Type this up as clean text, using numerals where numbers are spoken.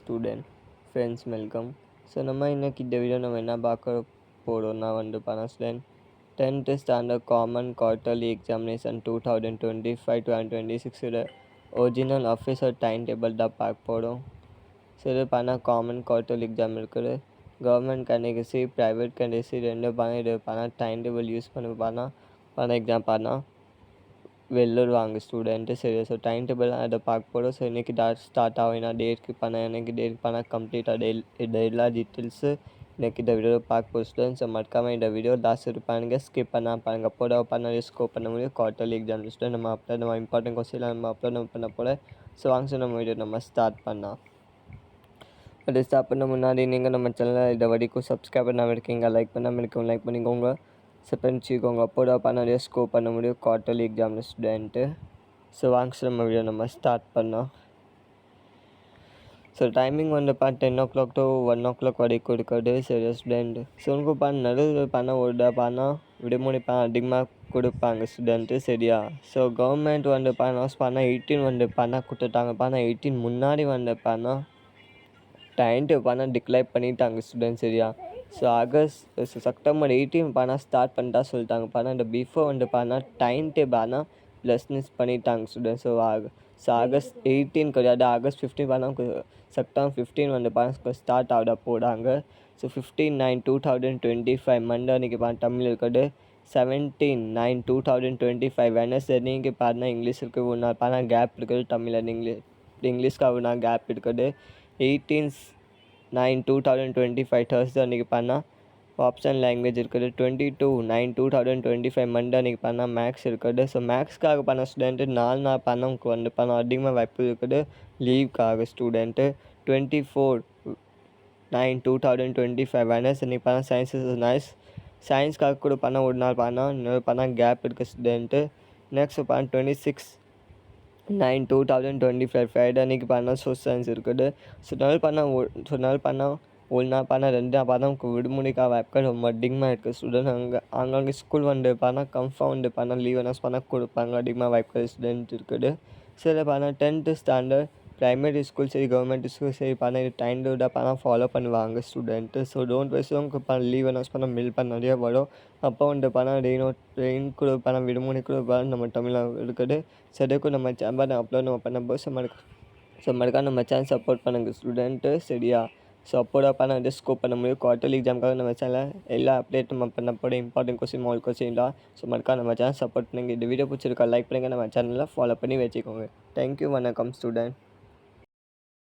Student friends welcome. So நம்ம இன்னைக்கு இந்த வீடியோ நம்ம என்ன பார்க்க போகிறோம்னா student 10th standard common quarterly examination 2025-2026 original officer time table தான் பார்க்க போகிறோம். ஸோ இது காமன் குவார்ட்டர்லி எக்ஸாம் இருக்குது. கவர்மெண்ட் கேண்டிடேசி ப்ரைவேட் கேண்டிடேசி ரெண்டு இது டைம் டேபிள் யூஸ் பண்ணி எக்ஸாம் வெளியூர் வாங்க ஸ்டூடெண்ட்டு. சரி, ஸோ டைம் டேபிள் அதை பார்க்க போகிறோம். ஸோ இன்றைக்கி ஸ்டார்ட் ஆகினா டேட்க்கு எனக்கு டேட் கம்ப்ளீட்டாக எல்லா டீட்டெயில்ஸு இன்றைக்கி இந்த வீடியோ பார்க்க போகிறோம் ஸ்டூடெண்ட்ஸ். மறக்காமல் இந்த வீடியோ லாஸ்ட் பாருங்கள், ஸ்கிப் பாருங்கள். அப்போ ஸ்கோப் பண்ண முடியும் குவார்ட்டர்லி எக்ஸாம் ஸ்டூடெண்ட். நம்ம இம்பார்ட்டன்ட் கொஸ்டின் நம்ம அப்லோட் பண்ண போல. ஸோ வாங்க நம்ம வீடியோ நம்ம ஸ்டார்ட் பண்ணலாம். அது ஸ்டார்ட் பண்ண முன்னாடி நீங்கள் நம்ம சேனலை இதை வரைக்கும் சப்ஸ்கிரைப் பண்ணாமல் இருக்கீங்க, லைக் பண்ணாமல் இருக்கோங்க, லைக் பண்ணிக்கோங்க, செப்பனிச்சிக்கோங்க. அப்போ நிறைய ஸ்கோப் பண்ண முடியும் குவார்ட்டர்லி எக்ஸாமில் ஸ்டூடெண்ட்டு. ஸோ வாங்க நம்ம வீடியோ நம்ம ஸ்டார்ட் பண்ணோம். So timing 10 o'clock to 1 o'clock வரைக்கும் இருக்குது. சரி ஸ்டூடெண்ட். ஸோ உங்களுக்கு நடுவில் ஒரு விடுமுறை அதிகமாக கொடுப்பாங்க ஸ்டூடெண்ட்டு. சரியா? ஸோ கவர்மெண்ட் 18 கொடுத்துட்டாங்க. 18 முன்னாடி டைம் டிக்ளேர் பண்ணிட்டாங்க ஸ்டூடெண்ட். சரியா? ஸோ செப்டம்பர் 18 ஸ்டார்ட் பண்ணிட்டா சொல்லிட்டாங்க. இந்த பிஃபோர் டைம் டேபிள் லெஸ்னஸ் பண்ணிட்டாங்க ஸ்டூடெண்ட். ஸோ ஆகஸ்ட் 18 கிடையாது, ஆகஸ்ட் 15 செப்டம்பர் 15 ஸ்டார்ட் ஆகிட போகிறாங்க. ஸோ 15/9/2025 மண்டே அன்றைக்கி தமிழ் இருக்குது. 17/9/2025 வெனஸ்டே நீங்கள் இங்கிலீஷ் இருக்குது. ஒரு நாள் கேப் இருக்குது. தமிழ் இங்கிலீஷ்க்கு ஒரு நாள் கேப் இருக்குது. 18/9/2025 தேர்ஸ்டே அன்றைக்கி ஆப்ஷன் லாங்குவேஜ் இருக்குது. 22/9/2025 மண்டே அன்றைக்கி மேக்ஸ் இருக்குது. ஸோ மேக்ஸ்க்காக ஸ்டூடெண்ட்டு 4 நாள் உங்களுக்கு அதிகமாக வாய்ப்பு இருக்குது லீவுக்காக ஸ்டூடெண்ட்டு. 24/9/2025 வெனஸ் அன்றைக்கி சயின்ஸ் சயின்ஸ்க்காக கூட ஒரு நாள் இன்னொரு கேப் இருக்குது ஸ்டூடெண்ட்டு. நெக்ஸ்ட் 26/9/2025 ஃப்ரைடே அன்றைக்கி சோஷியல் சயின்ஸ் இருக்குது. ஸோ ஒரு நாள் 2 நாள் விடுமுறைக்காக வாய்ப்புகள் ரொம்ப அதிகமாக இருக்குது ஸ்டூடெண்ட். அங்கங்கே ஸ்கூல் கன்ஃபார்ம் லீவ் கொடுப்பாங்க. அதிகமாக வாய்ப்புகள் ஸ்டூடெண்ட் இருக்குது. சரி 10th ஸ்டாண்டர்ட் ப்ரைமரி ஸ்கூல் சரி கவர்மெண்ட் ஸ்கூல் சரி டைம் டேபிள் ஃபாலோ பண்ணுவாங்க student. So don't wise leave மில் நிறைய வரும். அப்போ ரெயின் கூட விடுமுறை கூட நம்ம தமிழில் இருக்குது. சரிக்கும் நம்ம சேனல் அப்லோட் பண்ண போது ஸோ நம்ம சேனல் சப்போர்ட் பண்ணுங்கள் ஸ்டூடெண்ட்டு. சரியா? ஸோ அப்போது ஸ்கோப் பண்ண முடியும் குவார்ட்டர்லி எக்ஸாமுக்காக நம்ம சேனலில் எல்லா அப்டேட் நம்ம பண்ண போகிற இம்பார்ட்டன்ட் கொஸ்டின் மால் கொஸ்டின் தான். ஸோ நம்ம சேனல் சப்போர்ட் பண்ணுங்கள். இந்த வீடியோ பிடிச்சிருக்கா லைக் பண்ணுங்கள், நம்ம சேனலில் ஃபாலோ பண்ணி வச்சுக்கோங்க. தேங்க்யூ, வணக்கம் ஸ்டூடெண்ட்.